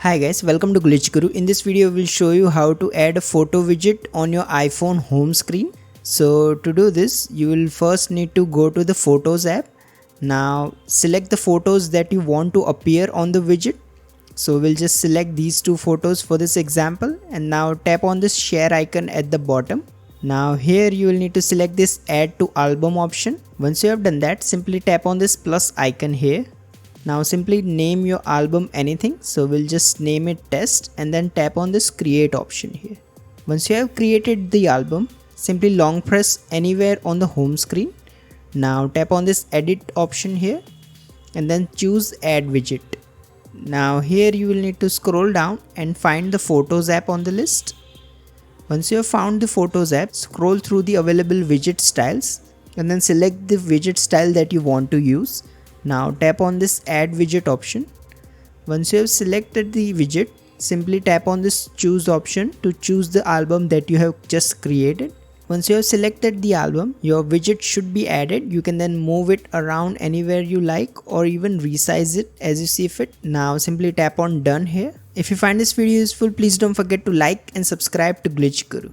Hi guys, welcome to Glitch Guru. In this video, we'll show you how to add a photo widget on your iPhone home screen. So to do this, you will first need to go to the Photos app. Now select the photos that you want to appear on the widget. So we'll just select these two photos for this example and now tap on this share icon at the bottom. Now here you will need to select this add to album option. Once you have done that, simply tap on this plus icon here. Now simply name your album anything, so we'll just name it test and then tap on this create option here. Once you have created the album, simply long press anywhere on the home screen. Now tap on this edit option here and then choose add widget. Now here you will need to scroll down and find the Photos app on the list. Once you have found the Photos app, scroll through the available widget styles and then select the widget style that you want to use. Now tap on this add widget option. Once you have selected the widget, simply tap on this choose option to choose the album that you have just created. Once you have selected the album, your widget should be added. You can then move it around anywhere you like or even resize it as you see fit. Now simply tap on done here. If you find this video useful, please don't forget to like and subscribe to Glitch Guru.